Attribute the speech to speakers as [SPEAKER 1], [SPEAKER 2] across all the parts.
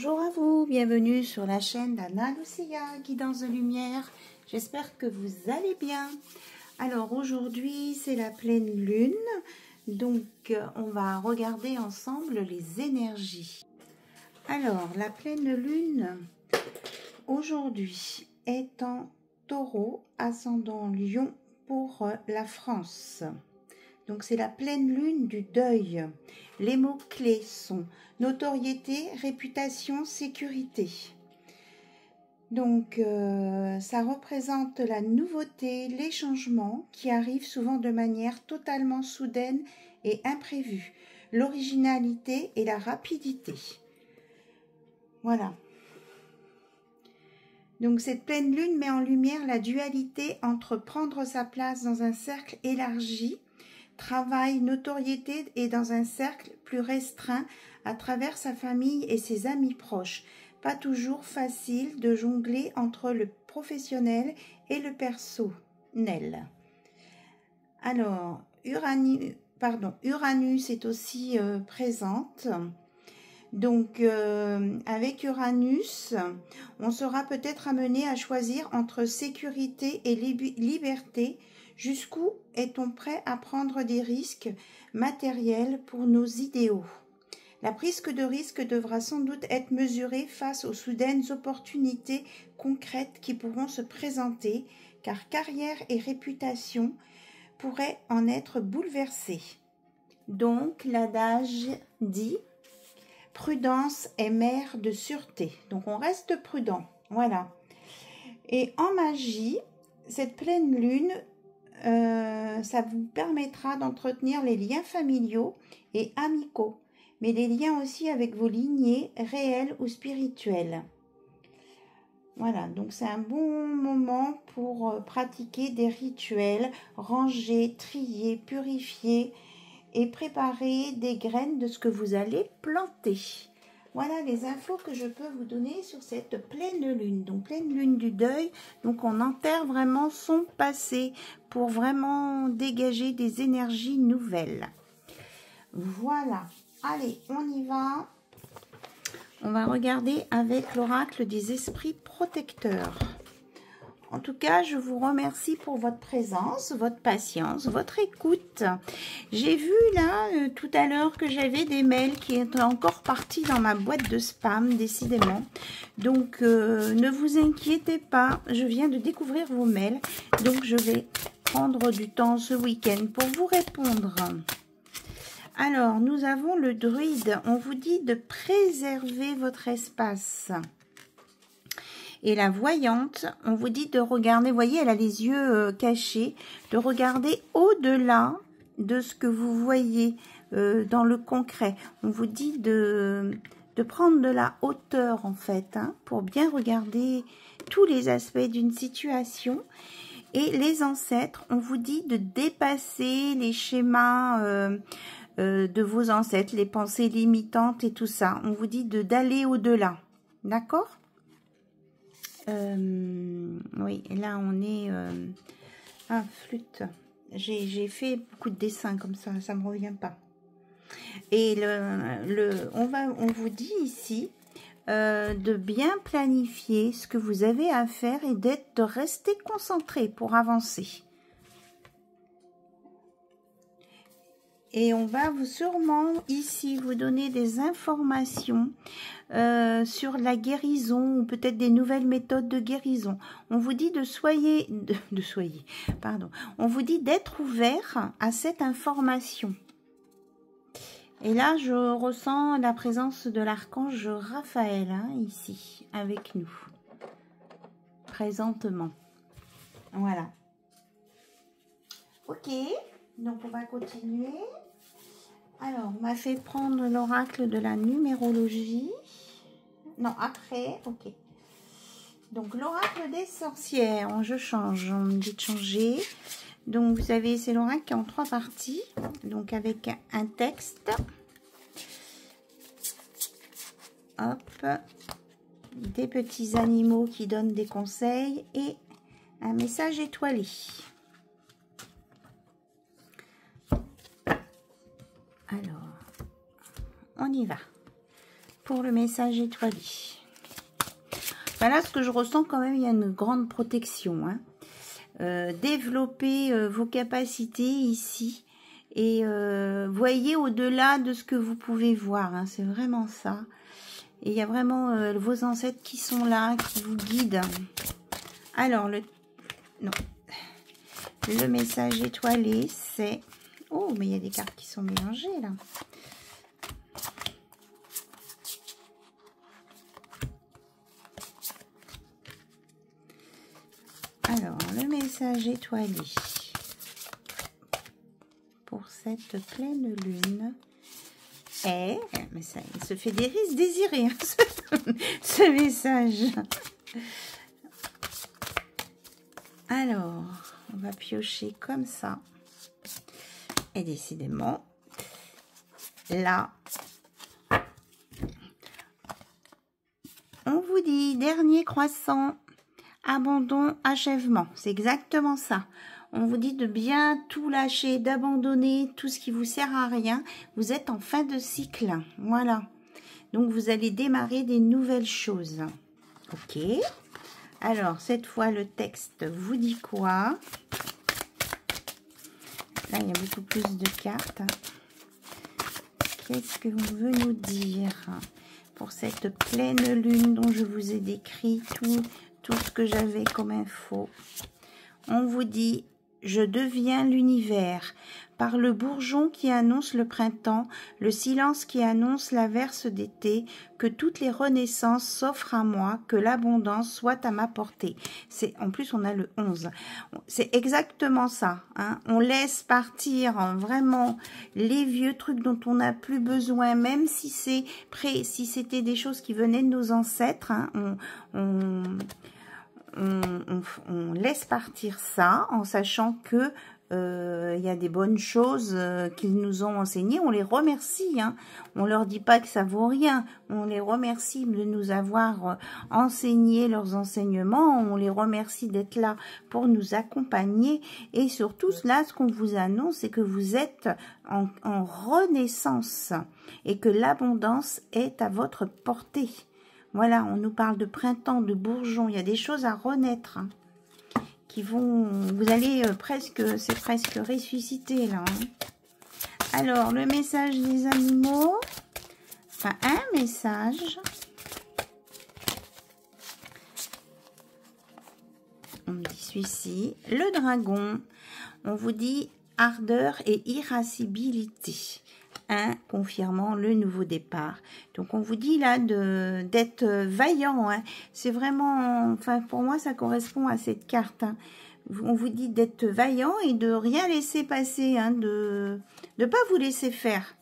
[SPEAKER 1] Bonjour à vous, bienvenue sur la chaîne d'Anna Lucia, Guidance de Lumière. J'espère que vous allez bien. Alors aujourd'hui c'est la pleine lune, donc on va regarder ensemble les énergies. Alors la pleine lune aujourd'hui est en Taureau, ascendant Lion pour la France. Donc c'est la pleine lune du deuil. Les mots-clés sont notoriété, réputation, sécurité. Donc ça représente la nouveauté, les changements qui arrivent souvent de manière totalement soudaine et imprévue. L'originalité et la rapidité. Voilà. Donc cette pleine lune met en lumière la dualité entre prendre sa place dans un cercle élargi, travail, notoriété et dans un cercle plus restreint à travers sa famille et ses amis proches. Pas toujours facile de jongler entre le professionnel et le personnel. Alors, Uranus est aussi présente. Donc, avec Uranus, on sera peut-être amené à choisir entre sécurité et liberté. Jusqu'où est-on prêt à prendre des risques matériels pour nos idéaux? La prise de risque devra sans doute être mesurée face aux soudaines opportunités concrètes qui pourront se présenter, car carrière et réputation pourraient en être bouleversées. Donc, l'adage dit « Prudence est mère de sûreté ». Donc, on reste prudent. Voilà. Et en magie, cette pleine lune, ça vous permettra d'entretenir les liens familiaux et amicaux, mais les liens aussi avec vos lignées réelles ou spirituelles. Voilà, donc c'est un bon moment pour pratiquer des rituels, ranger, trier, purifier et préparer des graines de ce que vous allez planter. Voilà les infos que je peux vous donner sur cette pleine lune. Donc pleine lune du deuil, donc on enterre vraiment son passé pour vraiment dégager des énergies nouvelles. Voilà, allez, on y va. On va regarder avec l'oracle des esprits protecteurs. En tout cas, je vous remercie pour votre présence, votre patience, votre écoute. J'ai vu là, tout à l'heure, que j'avais des mails qui étaient encore partis dans ma boîte de spam, décidément. Donc, ne vous inquiétez pas, je viens de découvrir vos mails. Donc, je vais prendre du temps ce week-end pour vous répondre. Alors, nous avons le druide. On vous dit de préserver votre espace. Et la voyante, on vous dit de regarder, vous voyez, elle a les yeux cachés, de regarder au-delà de ce que vous voyez dans le concret. On vous dit de prendre de la hauteur, en fait, hein, pour bien regarder tous les aspects d'une situation. Et les ancêtres, on vous dit de dépasser les schémas de vos ancêtres, les pensées limitantes et tout ça. On vous dit d'aller au-delà, d'accord ? Oui, là on est flûte. J'ai fait beaucoup de dessins comme ça me revient pas. Et on vous dit ici de bien planifier ce que vous avez à faire et de rester concentré pour avancer. Et on va sûrement ici vous donner des informations sur la guérison ou peut-être des nouvelles méthodes de guérison. On vous dit on vous dit d'être ouvert à cette information. Et là, je ressens la présence de l'archange Raphaël, hein, ici, avec nous, présentement. Voilà. Ok, donc on va continuer. Alors, on m'a fait prendre l'oracle de la numérologie. Non, après, ok. Donc, l'oracle des sorcières, je change, on me dit de changer. Donc, vous savez, c'est l'oracle qui est en 3 parties, donc avec un texte. Hop, des petits animaux qui donnent des conseils et un message étoilé. On y va. pour le message étoilé. Voilà ce que je ressens quand même, il y a une grande protection. Hein. Développer vos capacités ici et voyez au-delà de ce que vous pouvez voir. Hein, c'est vraiment ça. Et il y a vraiment vos ancêtres qui sont là, qui vous guident. Alors, le message étoilé, c'est... Oh, mais il y a des cartes qui sont mélangées là. Alors, le message étoilé pour cette pleine lune est... Mais ça, il se fait désirer, hein, ce message. Alors, on va piocher comme ça. Et décidément, là, on vous dit dernier croissant. Abandon, achèvement, c'est exactement ça. On vous dit de bien tout lâcher, d'abandonner tout ce qui vous sert à rien. Vous êtes en fin de cycle, voilà. Donc, vous allez démarrer des nouvelles choses. Ok. Alors, cette fois, le texte vous dit quoi? Là, il y a beaucoup plus de cartes. Qu'est-ce que vous veut nous dire pour cette pleine lune dont je vous ai décrit tout ce que j'avais comme info? On vous dit, je deviens l'univers. Par le bourgeon qui annonce le printemps, le silence qui annonce l'averse d'été, que toutes les renaissances s'offrent à moi, que l'abondance soit à ma portée. En plus, on a le 11. C'est exactement ça. Hein. On laisse partir vraiment les vieux trucs dont on n'a plus besoin, même si c'était des choses qui venaient de nos ancêtres. Hein. On laisse partir ça en sachant que il y a des bonnes choses qu'ils nous ont enseignées. On les remercie. Hein. On leur dit pas que ça vaut rien. On les remercie de nous avoir enseigné leurs enseignements. On les remercie d'être là pour nous accompagner. Et surtout, là, ce qu'on vous annonce, c'est que vous êtes en renaissance et que l'abondance est à votre portée. Voilà, on nous parle de printemps, de bourgeon. Il y a des choses à renaître. Hein, qui vont... Vous allez c'est presque ressuscité là. Hein. Alors, le message des animaux. Enfin, un message. On me dit celui-ci. Le dragon. On vous dit ardeur et irascibilité. Confirmant le nouveau départ. Donc, on vous dit là d'être vaillant. Hein. C'est vraiment... Enfin, pour moi, ça correspond à cette carte. Hein. On vous dit d'être vaillant et de rien laisser passer. Hein, de ne pas vous laisser faire.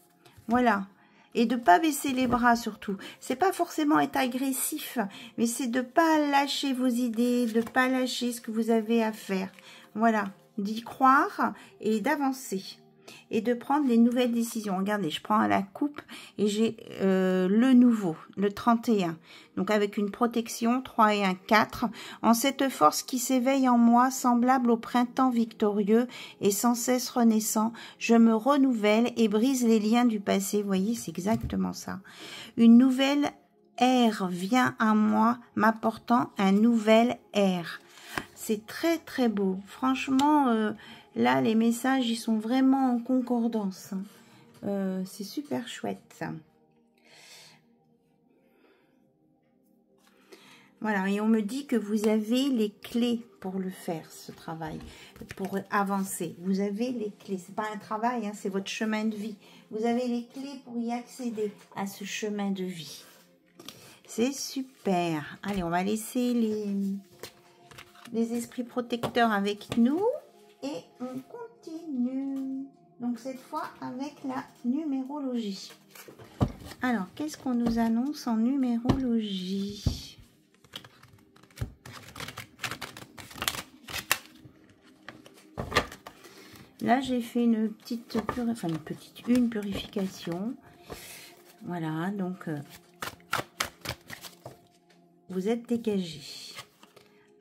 [SPEAKER 1] Voilà. Et de ne pas baisser les bras, surtout. C'est pas forcément être agressif, mais c'est de ne pas lâcher vos idées, de ne pas lâcher ce que vous avez à faire. Voilà. D'y croire et d'avancer. Et de prendre les nouvelles décisions. Regardez, je prends la coupe et j'ai le nouveau, le 31. Donc avec une protection, 3 et 1, 4. En cette force qui s'éveille en moi, semblable au printemps victorieux et sans cesse renaissant, je me renouvelle et brise les liens du passé. Vous voyez, c'est exactement ça. Une nouvelle ère vient à moi, m'apportant un nouvel air. C'est très très beau. Franchement... Là, les messages, ils sont vraiment en concordance. C'est super chouette. Voilà, et on me dit que vous avez les clés pour le faire, ce travail, pour avancer. Vous avez les clés. C'est pas un travail, hein, c'est votre chemin de vie. Vous avez les clés pour y accéder à ce chemin de vie. C'est super. Allez, on va laisser les esprits protecteurs avec nous. Et on continue. Donc cette fois avec la numérologie. Alors, qu'est-ce qu'on nous annonce en numérologie? Là, j'ai fait une petite purification. Voilà, donc vous êtes dégagé.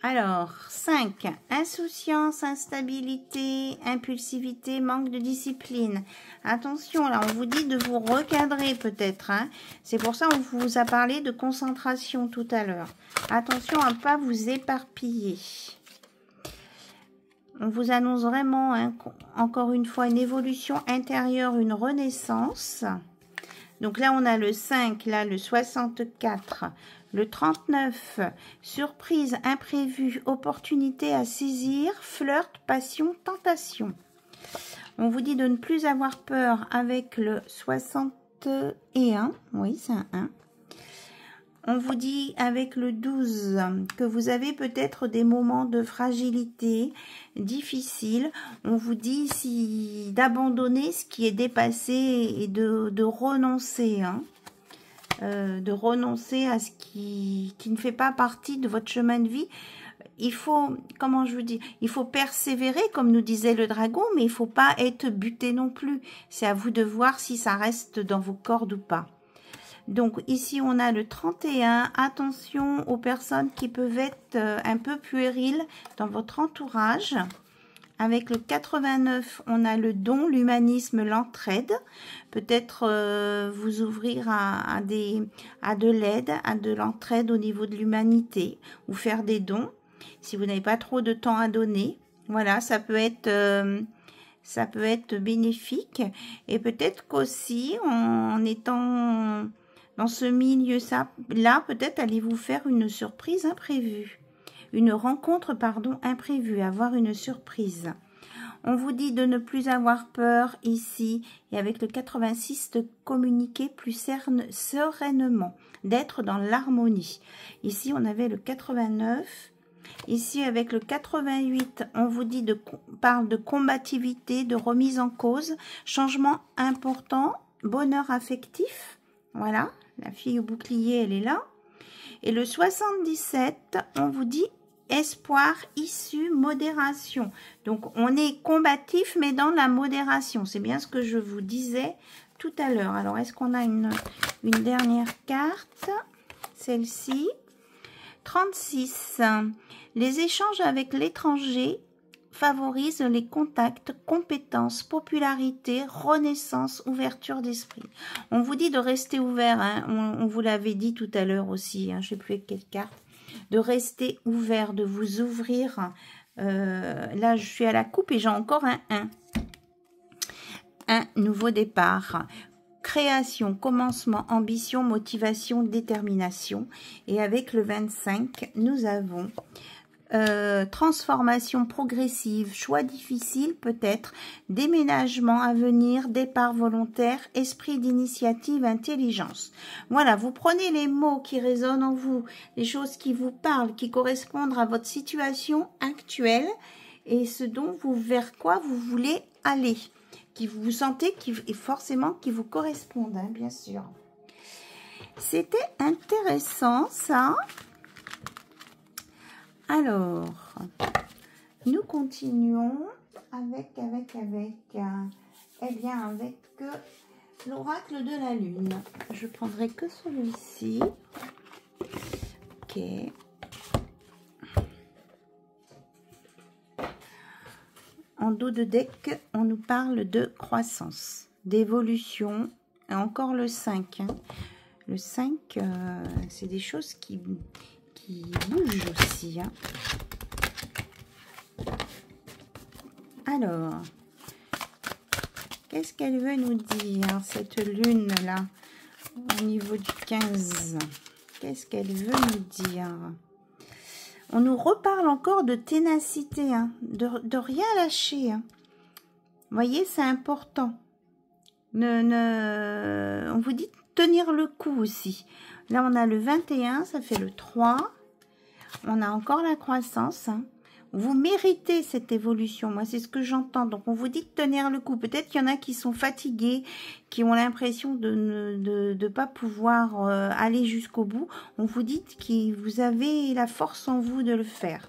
[SPEAKER 1] Alors, 5, insouciance, instabilité, impulsivité, manque de discipline. Attention, là, on vous dit de vous recadrer peut-être. Hein. C'est pour ça qu'on vous a parlé de concentration tout à l'heure. Attention à ne pas vous éparpiller. On vous annonce vraiment, hein, encore une fois, une évolution intérieure, une renaissance. Donc là, on a le 5, là, le 64, le 39, surprise, imprévue, opportunité à saisir, flirt, passion, tentation. On vous dit de ne plus avoir peur avec le 61, oui, c'est un 1. On vous dit avec le 12 que vous avez peut-être des moments de fragilité difficiles. On vous dit ici d'abandonner ce qui est dépassé et de renoncer. Hein. De renoncer à ce qui ne fait pas partie de votre chemin de vie. Il faut, comment je vous dis, il faut persévérer, comme nous disait le dragon, mais il ne faut pas être buté non plus. C'est à vous de voir si ça reste dans vos cordes ou pas. Donc ici on a le 31, attention aux personnes qui peuvent être un peu puériles dans votre entourage. Avec le 89, on a le don, l'humanisme, l'entraide. Peut-être vous ouvrir à de l'aide, à de l'entraide au niveau de l'humanité, ou faire des dons si vous n'avez pas trop de temps à donner. Voilà, ça peut être bénéfique. Et peut-être qu'aussi en étant dans ce milieu-là, peut-être allez-vous faire une surprise imprévue. Une rencontre, pardon, imprévue, avoir une surprise. On vous dit de ne plus avoir peur ici. Et avec le 86, de communiquer plus sereinement. D'être dans l'harmonie. Ici, on avait le 89. Ici, avec le 88, on vous dit parle de combativité, de remise en cause. Changement important, bonheur affectif. Voilà. La fille au bouclier, elle est là. Et le 77, on vous dit espoir, issue, modération. Donc, on est combatif, mais dans la modération. C'est bien ce que je vous disais tout à l'heure. Alors, est-ce qu'on a une dernière carte? Celle-ci. 36. Les échanges avec l'étranger favorise les contacts, compétences, popularité, renaissance, ouverture d'esprit. On vous dit de rester ouvert, hein. On vous l'avait dit tout à l'heure aussi, hein. Je ne sais plus avec quelle carte, de rester ouvert, de vous ouvrir. Là, je suis à la coupe et j'ai encore un 1. Un nouveau départ. Création, commencement, ambition, motivation, détermination. Et avec le 25, nous avons transformation progressive, choix difficile peut-être, déménagement à venir, départ volontaire, esprit d'initiative, intelligence. Voilà, vous prenez les mots qui résonnent en vous, les choses qui vous parlent, qui correspondent à votre situation actuelle et ce dont vers quoi vous voulez aller, qui vous sentez et forcément qui vous correspondent, hein, bien sûr. C'était intéressant ça. Alors, nous continuons avec l'oracle de la lune. Je prendrai que celui-ci. Ok. En dos de deck, on nous parle de croissance, d'évolution, et encore le 5. Hein. Le 5, c'est des choses qui bougent aussi. Hein. Alors, qu'est-ce qu'elle veut nous dire, cette lune-là, au niveau du 15? Qu'est-ce qu'elle veut nous dire? On nous reparle encore de ténacité, hein, de rien lâcher. Hein. Vous voyez, c'est important. On vous dit de tenir le coup aussi. Là, on a le 21, ça fait le 3. On a encore la croissance. Hein. Vous méritez cette évolution. Moi, c'est ce que j'entends. Donc, on vous dit de tenir le coup. Peut-être qu'il y en a qui sont fatigués, qui ont l'impression de ne pas pouvoir aller jusqu'au bout. On vous dit que vous avez la force en vous de le faire.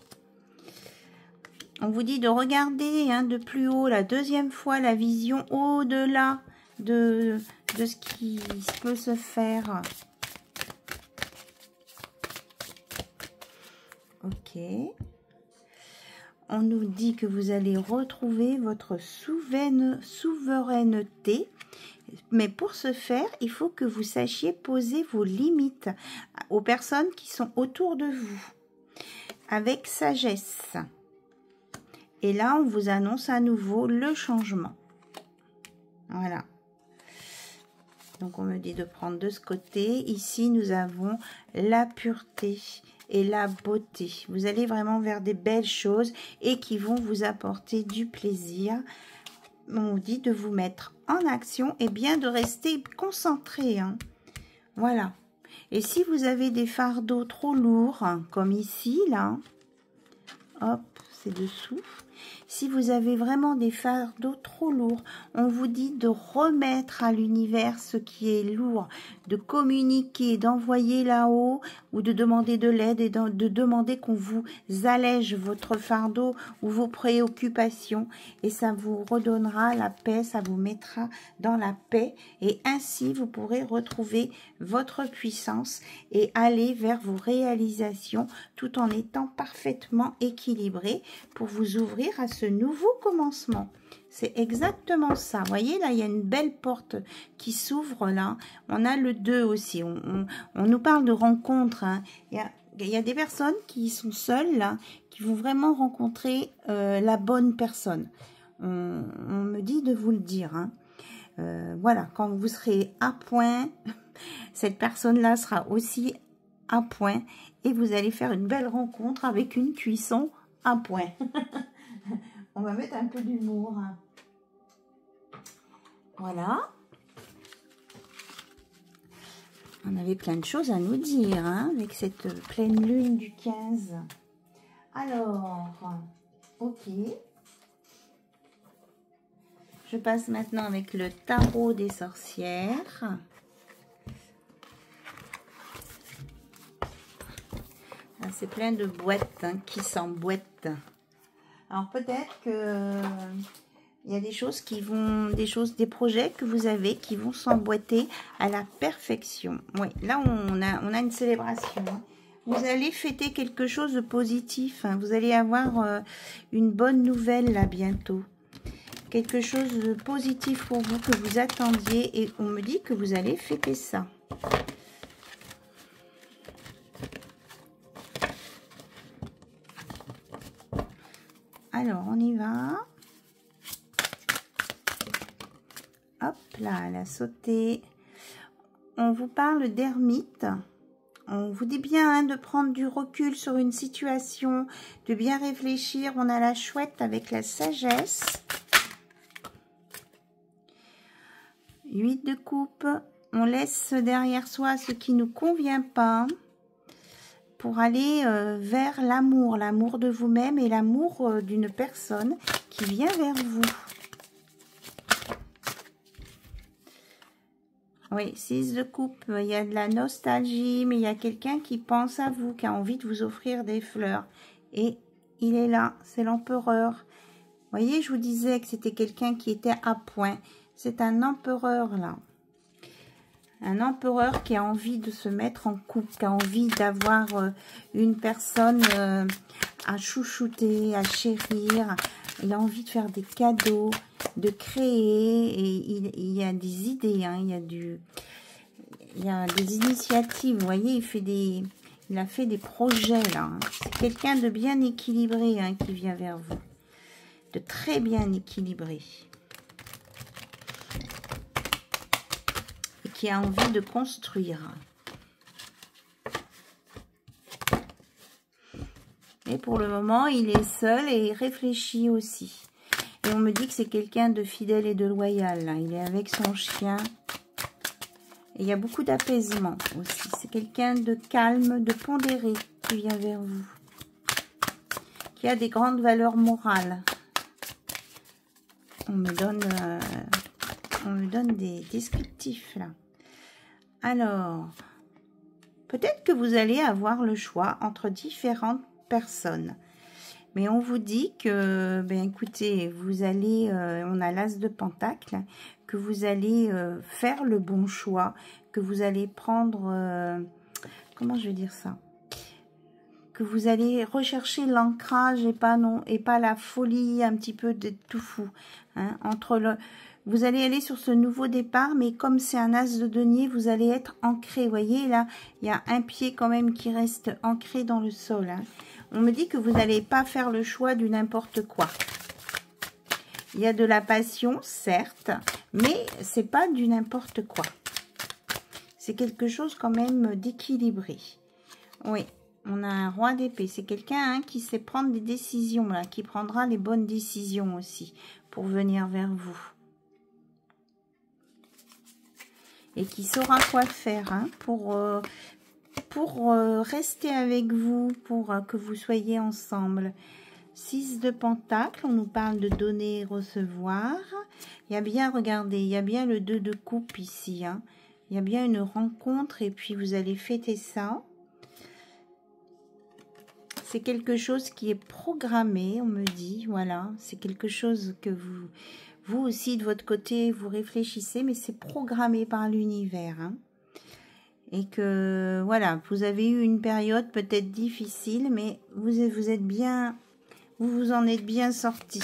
[SPEAKER 1] On vous dit de regarder hein, de plus haut, la deuxième fois, la vision au-delà de ce qui peut se faire. Ok. on nous dit que vous allez retrouver votre souveraineté. Mais pour ce faire, il faut que vous sachiez poser vos limites aux personnes qui sont autour de vous, avec sagesse. Et là, on vous annonce à nouveau le changement. Voilà. Donc, on me dit de prendre de ce côté. Ici, nous avons la pureté et la beauté. Vous allez vraiment vers des belles choses et qui vont vous apporter du plaisir. On vous dit de vous mettre en action et bien de rester concentré. Hein. Voilà. Et si vous avez des fardeaux trop lourds, hein, comme ici, là, hop, c'est dessous. Si vous avez vraiment des fardeaux trop lourds, on vous dit de remettre à l'univers ce qui est lourd, de communiquer, d'envoyer là-haut ou de demander de l'aide et de demander qu'on vous allège votre fardeau ou vos préoccupations et ça vous redonnera la paix, ça vous mettra dans la paix et ainsi vous pourrez retrouver votre puissance et aller vers vos réalisations tout en étant parfaitement équilibré pour vous ouvrir à ce nouveau commencement. C'est exactement ça. Vous voyez, là, il y a une belle porte qui s'ouvre, là. On a le 2 aussi. On nous parle de rencontres. Hein. Il y a des personnes qui sont seules, là, qui vont vraiment rencontrer la bonne personne. On me dit de vous le dire. Hein. Voilà, quand vous serez à point, cette personne-là sera aussi à point. Et vous allez faire une belle rencontre avec une cuisson à point. On va mettre un peu d'humour. Voilà. On avait plein de choses à nous dire hein, avec cette pleine lune du 15. Alors, ok. Je passe maintenant avec le tarot des sorcières. C'est plein de boîtes hein, qui s'emboîtent. Alors peut-être que il y a des choses qui vont, des projets que vous avez qui vont s'emboîter à la perfection. Oui, là on a une célébration. Hein. Vous allez fêter quelque chose de positif. Hein. Vous allez avoir une bonne nouvelle là bientôt. Quelque chose de positif pour vous que vous attendiez et on me dit que vous allez fêter ça. Alors, on y va. Hop là, elle a sauté. On vous parle d'ermite. On vous dit bien hein, de prendre du recul sur une situation, de bien réfléchir. On a la chouette avec la sagesse. 8 de coupe. On laisse derrière soi ce qui ne nous convient pas. Pour aller vers l'amour de vous-même et l'amour d'une personne qui vient vers vous. Oui, 6 de coupe, il y a de la nostalgie, mais il y a quelqu'un qui pense à vous, qui a envie de vous offrir des fleurs. Et il est là, c'est l'empereur. Vous voyez, je vous disais que c'était quelqu'un qui était à point. C'est un empereur là. Un empereur qui a envie de se mettre en couple, qui a envie d'avoir une personne à chouchouter, à chérir. Il a envie de faire des cadeaux, de créer. Et il y a des idées, hein, il y a des initiatives. Vous voyez, il a fait des projets là. Hein. C'est quelqu'un de bien équilibré hein, qui vient vers vous. De très bien équilibré. Qui a envie de construire. Et pour le moment, il est seul et il réfléchit aussi. Et on me dit que c'est quelqu'un de fidèle et de loyal. Là. Il est avec son chien. Et il y a beaucoup d'apaisement aussi. C'est quelqu'un de calme, de pondéré qui vient vers vous. Qui a des grandes valeurs morales. On me donne des descriptifs là. Alors, peut-être que vous allez avoir le choix entre différentes personnes. Mais on vous dit que, ben écoutez, vous allez, on a l'as de pentacle, que vous allez faire le bon choix, que vous allez prendre, comment je vais dire ça? que vous allez rechercher l'ancrage et pas la folie un petit peu de tout fou. Hein, vous allez aller sur ce nouveau départ, mais comme c'est un as de denier, vous allez être ancré. Vous voyez, là, il y a un pied quand même qui reste ancré dans le sol. Hein. On me dit que vous n'allez pas faire le choix du n'importe quoi. Il y a de la passion, certes, mais c'est pas du n'importe quoi. C'est quelque chose quand même d'équilibré. Oui, on a un roi d'épée. C'est quelqu'un qui sait prendre des décisions, là, qui prendra les bonnes décisions aussi pour venir vers vous. Et qui saura quoi faire pour rester avec vous, pour que vous soyez ensemble. 6 de Pentacle, on nous parle de donner et recevoir. Il y a bien, regardez, il y a bien le 2 de coupe ici. Hein. Il y a bien une rencontre et puis vous allez fêter ça. C'est quelque chose qui est programmé, on me dit. Voilà, c'est quelque chose que vous aussi de votre côté, vous réfléchissez, mais c'est programmé par l'univers. Hein. Et que, voilà, vous avez eu une période peut-être difficile, mais vous êtes bien... Vous vous en êtes bien sorti.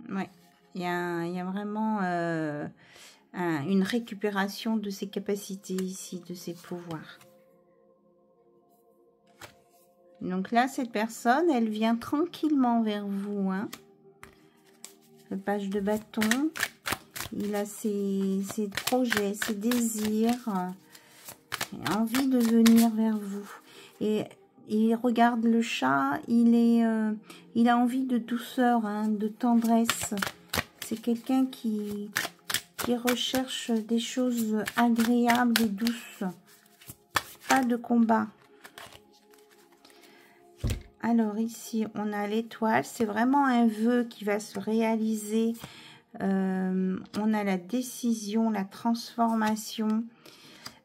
[SPEAKER 1] Ouais, il y a vraiment une récupération de ses capacités ici, de ses pouvoirs. Donc là, cette personne, elle vient tranquillement vers vous. Hein. Le page de bâton, il a ses projets, ses désirs, envie de venir vers vous. Et il regarde le chat, il a envie de douceur, hein, de tendresse. C'est quelqu'un qui recherche des choses agréables et douces. Pas de combat. Alors ici, on a l'étoile. C'est vraiment un vœu qui va se réaliser. On a la décision, la transformation.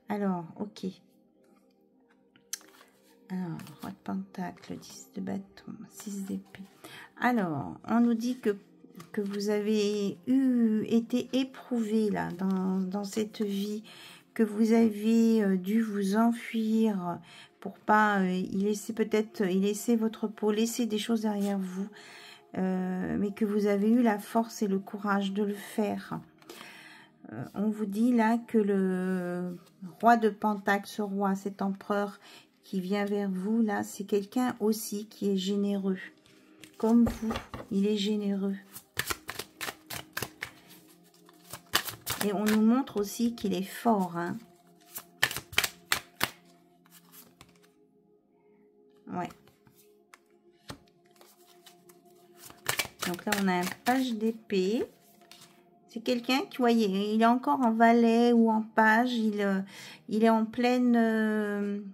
[SPEAKER 1] Alors, ok. Alors, roi de pentacle, 10 de bâton, 6 d'épée. Alors, on nous dit que vous avez été éprouvé là dans cette vie, que vous avez dû vous enfuir pour pas y laisser peut-être y laisser votre peau, laisser des choses derrière vous, mais que vous avez eu la force et le courage de le faire. On vous dit là que le roi de pentacle, ce roi, cet empereur qui vient vers vous, là, c'est quelqu'un aussi qui est généreux. Comme vous, il est généreux. Et on nous montre aussi qu'il est fort. Hein. Ouais. Donc là, on a un page d'épée. C'est quelqu'un qui, voyez, il est encore en valet ou en page. Il est en pleine...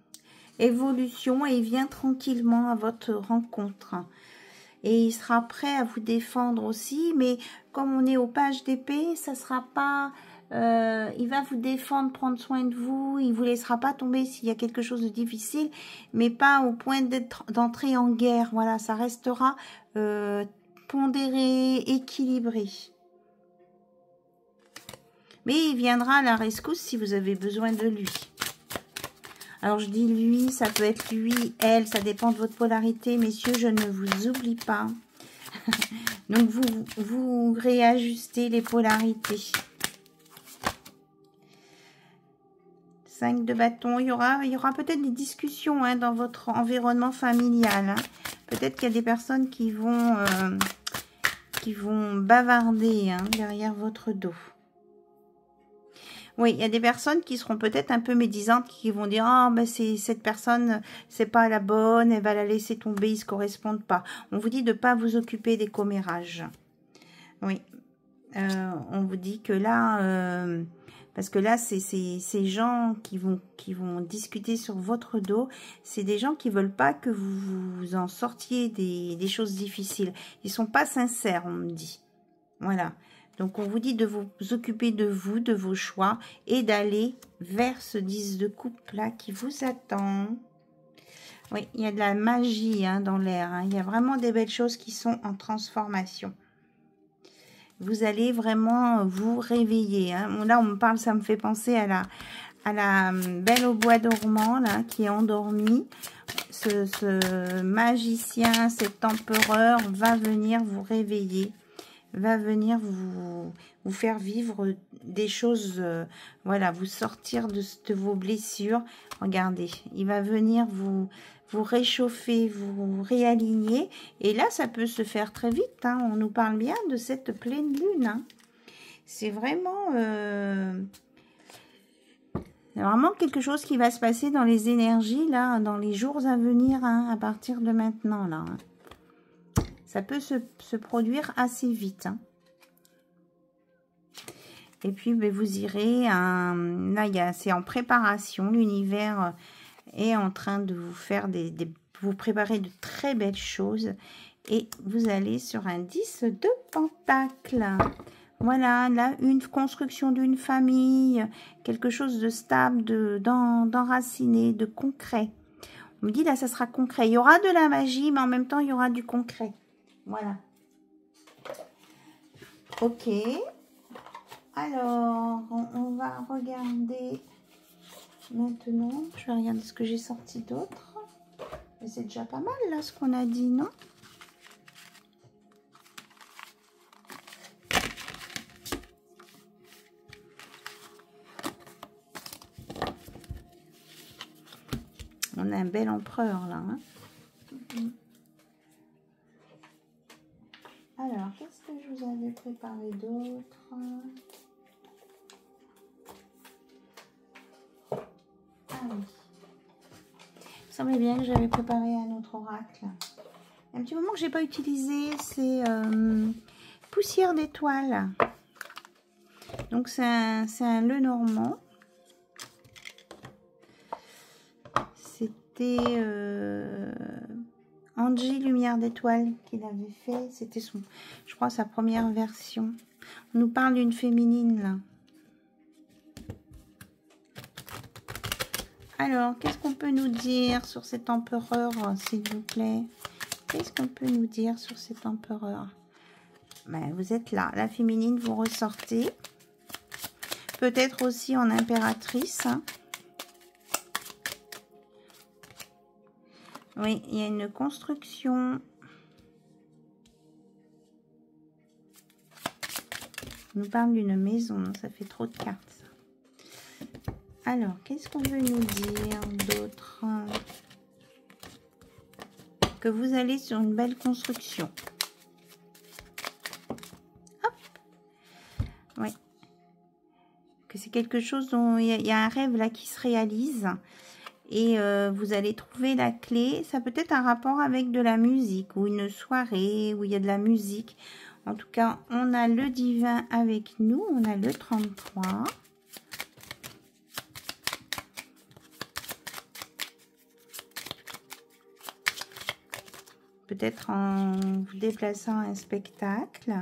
[SPEAKER 1] évolution et il vient tranquillement à votre rencontre et il sera prêt à vous défendre aussi, mais comme on est aux pages d'épée, ça sera pas il va vous défendre, prendre soin de vous, il vous laissera pas tomber s'il y a quelque chose de difficile, mais pas au point d'entrer en guerre. Voilà, ça restera pondéré, équilibré, mais il viendra à la rescousse si vous avez besoin de lui. Alors, je dis lui, ça peut être lui, elle, ça dépend de votre polarité. Messieurs, je ne vous oublie pas. Donc, vous réajustez les polarités. 5 de bâton. Il y aura peut-être des discussions hein, dans votre environnement familial. Hein. Peut-être qu'il y a des personnes qui vont bavarder hein, derrière votre dos. Oui, il y a des personnes qui seront peut-être un peu médisantes, qui vont dire « Ah, ben cette personne, c'est pas la bonne, elle va la laisser tomber, ils ne se correspondent pas. » On vous dit de ne pas vous occuper des commérages. Oui, on vous dit que là, parce que là, c'est ces gens qui vont discuter sur votre dos, c'est des gens qui ne veulent pas que vous en sortiez des choses difficiles. Ils ne sont pas sincères, on me dit. Voilà. Donc, on vous dit de vous occuper de vous, de vos choix, et d'aller vers ce 10 de coupe-là qui vous attend. Oui, il y a de la magie hein, dans l'air. Hein. Il y a vraiment des belles choses qui sont en transformation. Vous allez vraiment vous réveiller. Hein. Là, on me parle, ça me fait penser à à la belle au bois dormant, là, qui est endormie. Ce magicien, cet empereur va venir vous réveiller, va venir vous faire vivre des choses, voilà, vous sortir de vos blessures. Regardez, il va venir vous réchauffer, vous réaligner. Et là, ça peut se faire très vite, hein. On nous parle bien de cette pleine lune, hein. C'est vraiment quelque chose qui va se passer dans les énergies, là, dans les jours à venir, hein, à partir de maintenant, là. Ça peut se produire assez vite, hein. Et puis, ben, vous irez, là, c'est en préparation. L'univers est en train de vous faire vous préparer de très belles choses. Et vous allez sur un 10 de pentacles. Voilà, là, une construction d'une famille, quelque chose de stable, d'enraciné, de concret. On me dit, là, ça sera concret. Il y aura de la magie, mais en même temps, il y aura du concret. Voilà. Ok. Alors, on va regarder maintenant. Je vais regarder ce que j'ai sorti d'autre. Mais c'est déjà pas mal, là, ce qu'on a dit, non ? On a un bel empereur, là. Hein. Alors, qu'est-ce que je vous avais préparé d'autre ? Ah oui. Il semblait bien que j'avais préparé un autre oracle. Un petit moment que je n'ai pas utilisé, c'est poussière d'étoiles. Donc, c'est un Lenormand. C'était Angie Lumière d'étoiles qu'il avait fait. C'était je crois, sa première version. On nous parle d'une féminine, là. Alors, qu'est-ce qu'on peut nous dire sur cet empereur, s'il vous plaît? Qu'est-ce qu'on peut nous dire sur cet empereur? Ben, vous êtes là, la féminine, vous ressortez. Peut-être aussi en impératrice. Hein. Oui, il y a une construction. On nous parle d'une maison, ça fait trop de cartes. Ça. Alors, qu'est-ce qu'on veut nous dire d'autre? Que vous allez sur une belle construction. Hop. Oui. Que c'est quelque chose dont il y a un rêve là qui se réalise. Et vous allez trouver la clé. Ça peut être un rapport avec de la musique ou une soirée où il y a de la musique. En tout cas, on a le divin avec nous. On a le 33. Peut-être en vous déplaçant à un spectacle.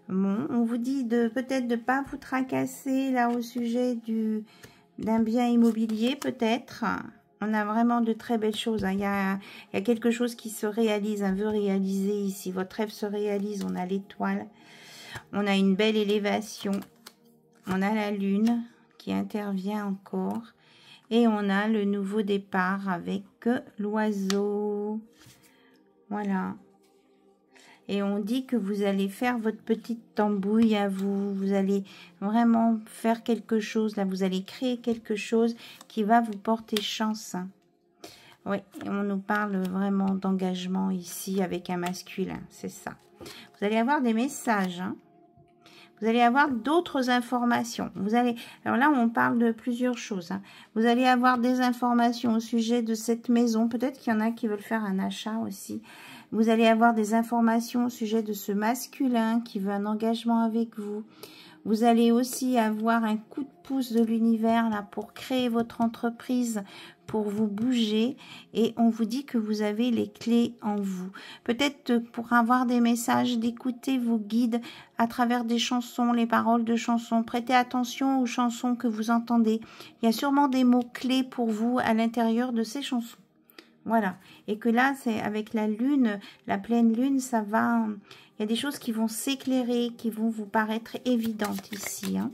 [SPEAKER 1] Bon, on vous dit peut-être de ne pas vous tracasser là au sujet d'un bien immobilier, peut-être. On a vraiment de très belles choses. Hein. Il y a quelque chose qui se réalise, un vœu réalisé ici. Votre rêve se réalise. On a l'étoile. On a une belle élévation. On a la lune qui intervient encore. Et on a le nouveau départ avec l'oiseau. Voilà. Et on dit que vous allez faire votre petite tambouille à vous. Vous allez vraiment faire quelque chose. Là, vous allez créer quelque chose qui va vous porter chance. Oui, on nous parle vraiment d'engagement ici avec un masculin. C'est ça. Vous allez avoir des messages. Hein. Vous allez avoir d'autres informations. Alors là, on parle de plusieurs choses. Hein. Vous allez avoir des informations au sujet de cette maison. Peut-être qu'il y en a qui veulent faire un achat aussi. Vous allez avoir des informations au sujet de ce masculin qui veut un engagement avec vous. Vous allez aussi avoir un coup de pouce de l'univers là pour créer votre entreprise, pour vous bouger. Et on vous dit que vous avez les clés en vous. Peut-être pour avoir des messages, d'écouter vos guides à travers des chansons, les paroles de chansons. Prêtez attention aux chansons que vous entendez. Il y a sûrement des mots-clés pour vous à l'intérieur de ces chansons. Voilà. Et que là, c'est avec la lune, la pleine lune, ça va... Il y a des choses qui vont s'éclairer, qui vont vous paraître évidentes ici. Hein.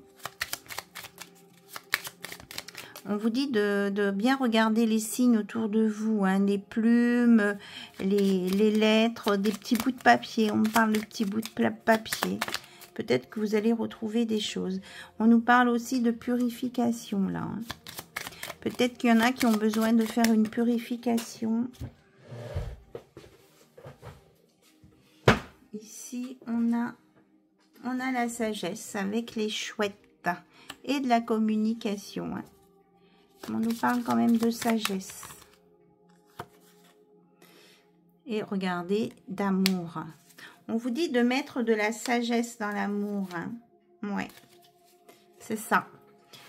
[SPEAKER 1] On vous dit de bien regarder les signes autour de vous, hein, les plumes, les lettres, des petits bouts de papier. On me parle de petits bouts de papier. Peut-être que vous allez retrouver des choses. On nous parle aussi de purification, là. Hein. Peut-être qu'il y en a qui ont besoin de faire une purification. Ici, on a la sagesse avec les chouettes et de la communication. Hein. On nous parle quand même de sagesse. Et regardez, d'amour. On vous dit de mettre de la sagesse dans l'amour. Hein. Ouais, c'est ça.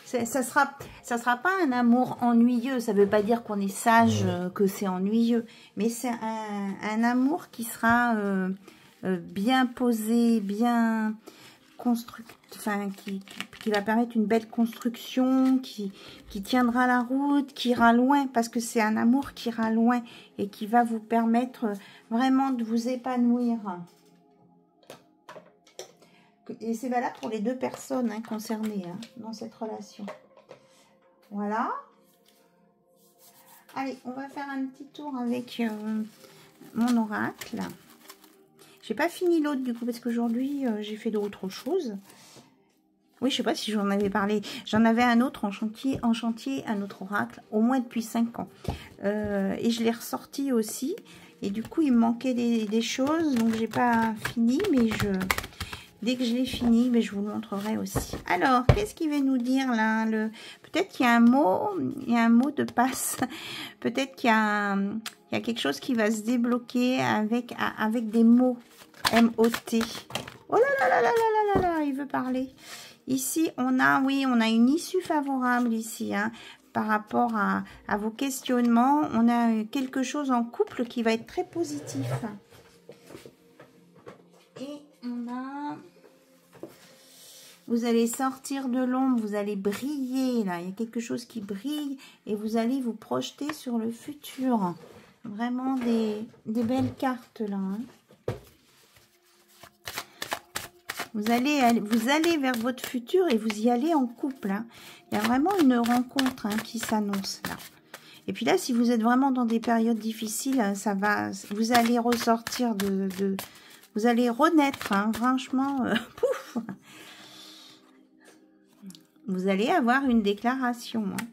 [SPEAKER 1] Ça sera pas un amour ennuyeux. Ça veut pas dire qu'on est sage, que c'est ennuyeux. Mais c'est un amour qui sera bien posé, bien construit, enfin, qui va permettre une belle construction, qui tiendra la route, qui ira loin, parce que c'est un amour qui ira loin et qui va vous permettre vraiment de vous épanouir. Et c'est valable pour les deux personnes hein, concernées hein, dans cette relation. Voilà. Allez, on va faire un petit tour avec mon oracle. J'ai pas fini l'autre du coup parce qu'aujourd'hui j'ai fait d'autres choses. Oui, je sais pas si j'en avais parlé. J'en avais un autre en chantier, un autre oracle, au moins depuis 5 ans. Et je l'ai ressorti aussi. Et du coup, il me manquait des choses, donc j'ai pas fini, mais dès que je l'ai fini, mais je vous le montrerai aussi. Alors, qu'est-ce qu'il va nous dire là? Peut-être qu'il y a un mot de passe. Peut-être qu'il y a quelque chose qui va se débloquer avec des mots. M-O-T. Oh là là là là là là là, il veut parler. Ici, on a une issue favorable ici, hein, par rapport à vos questionnements. On a quelque chose en couple qui va être très positif. Et on a... Vous allez sortir de l'ombre, vous allez briller, là. Il y a quelque chose qui brille et vous allez vous projeter sur le futur. Vraiment des belles cartes, là, hein. Vous allez vers votre futur et vous y allez en couple. Hein. Il y a vraiment une rencontre hein, qui s'annonce là. Et puis là, si vous êtes vraiment dans des périodes difficiles, vous allez ressortir vous allez renaître. Hein, franchement, pouf. Vous allez avoir une déclaration. Hein.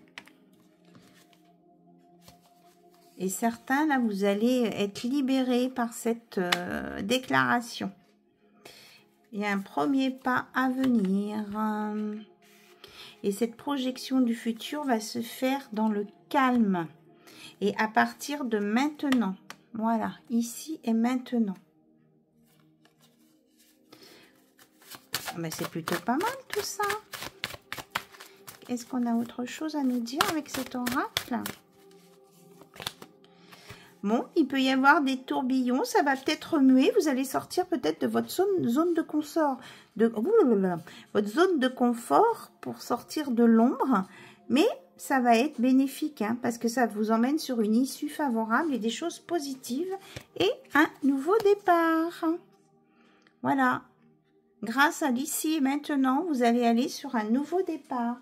[SPEAKER 1] Et certains, là, vous allez être libérés par cette déclaration. Il y a un premier pas à venir. Et cette projection du futur va se faire dans le calme. Et à partir de maintenant. Voilà, ici et maintenant. Mais c'est plutôt pas mal tout ça. Est-ce qu'on a autre chose à nous dire avec cet oracle ? Bon, il peut y avoir des tourbillons, ça va peut-être remuer. Vous allez sortir peut-être de votre zone de confort, votre zone de confort pour sortir de l'ombre. Mais ça va être bénéfique, hein, parce que ça vous emmène sur une issue favorable et des choses positives et un nouveau départ. Voilà. Grâce à l'ici et maintenant, vous allez aller sur un nouveau départ.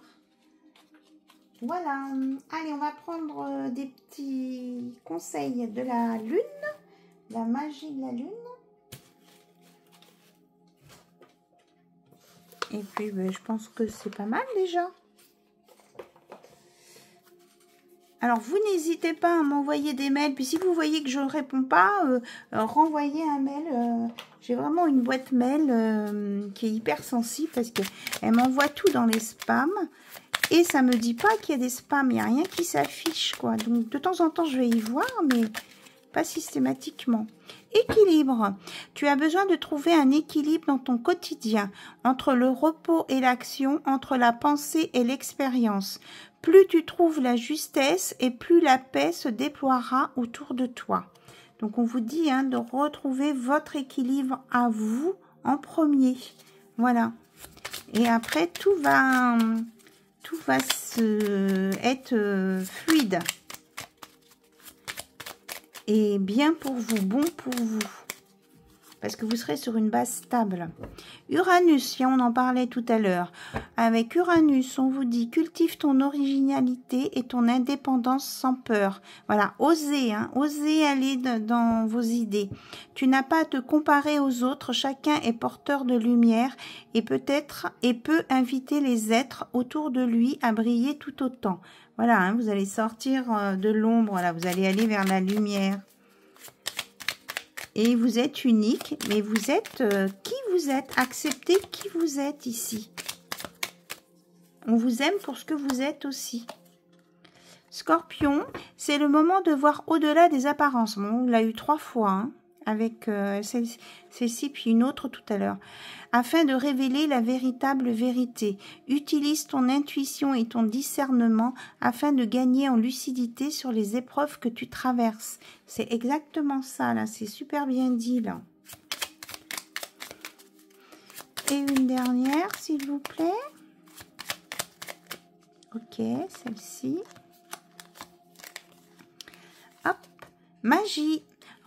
[SPEAKER 1] Voilà, allez, on va prendre des petits conseils de la lune, la magie de la lune. Et puis, je pense que c'est pas mal déjà. Alors, vous n'hésitez pas à m'envoyer des mails. Puis, si vous voyez que je ne réponds pas, renvoyez un mail. J'ai vraiment une boîte mail qui est hyper sensible parce qu'elle m'envoie tout dans les spams. Et ça me dit pas qu'il y a des spams, il n'y a rien qui s'affiche, quoi. Donc, de temps en temps, je vais y voir, mais pas systématiquement. Équilibre. Tu as besoin de trouver un équilibre dans ton quotidien, entre le repos et l'action, entre la pensée et l'expérience. Plus tu trouves la justesse et plus la paix se déploiera autour de toi. Donc, on vous dit hein, de retrouver votre équilibre à vous en premier. Voilà. Et après, tout va être fluide et bien pour vous, bon pour vous. parce que vous serez sur une base stable. Uranus, on en parlait tout à l'heure. Avec Uranus, on vous dit cultive ton originalité et ton indépendance sans peur. Voilà, osez, hein, osez aller dans vos idées. Tu n'as pas à te comparer aux autres, chacun est porteur de lumière et peut inviter les êtres autour de lui à briller tout autant. Voilà, hein, vous allez sortir de l'ombre, là, vous allez aller vers la lumière. Et vous êtes unique, mais vous êtes qui vous êtes. Acceptez qui vous êtes ici. On vous aime pour ce que vous êtes aussi. Scorpion, c'est le moment de voir au-delà des apparences. Bon, on l'a eu 3 fois, hein, avec celle-ci, puis une autre tout à l'heure. Afin de révéler la véritable vérité. Utilise ton intuition et ton discernement afin de gagner en lucidité sur les épreuves que tu traverses. C'est exactement ça, là. C'est super bien dit, là. Et une dernière, s'il vous plaît. Ok, celle-ci. Hop, magie.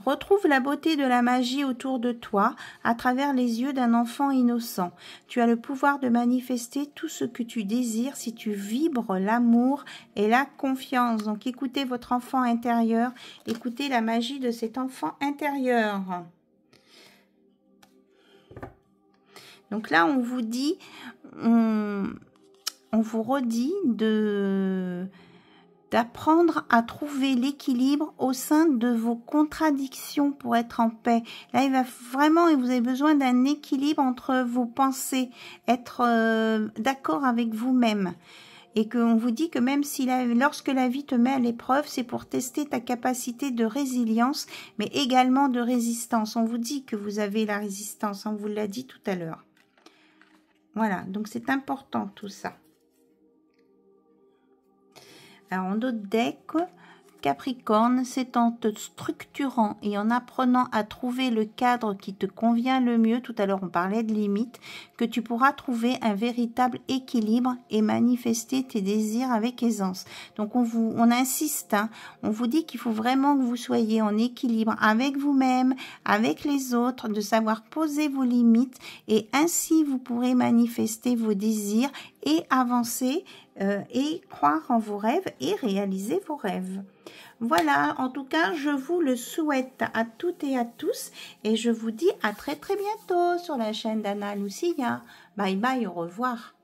[SPEAKER 1] Retrouve la beauté de la magie autour de toi à travers les yeux d'un enfant innocent. Tu as le pouvoir de manifester tout ce que tu désires si tu vibres l'amour et la confiance. Donc écoutez votre enfant intérieur, écoutez la magie de cet enfant intérieur. Donc là, on vous dit, on vous redit d'apprendre à trouver l'équilibre au sein de vos contradictions pour être en paix. Là, il va vraiment, et vous avez besoin d'un équilibre entre vos pensées, être d'accord avec vous-même. Et qu'on vous dit que même si lorsque la vie te met à l'épreuve, c'est pour tester ta capacité de résilience, mais également de résistance. On vous dit que vous avez la résistance, on vous l'a dit tout à l'heure. Voilà, donc c'est important tout ça. Alors, en d'autres decks, Capricorne, c'est en te structurant et en apprenant à trouver le cadre qui te convient le mieux, tout à l'heure on parlait de limites, que tu pourras trouver un véritable équilibre et manifester tes désirs avec aisance. Donc on insiste, hein, on vous dit qu'il faut vraiment que vous soyez en équilibre avec vous-même, avec les autres, de savoir poser vos limites et ainsi vous pourrez manifester vos désirs et avancer et croire en vos rêves et réaliser vos rêves. Voilà, en tout cas, je vous le souhaite à toutes et à tous et je vous dis à très très bientôt sur la chaîne d'Anna Lucia. Bye bye, au revoir.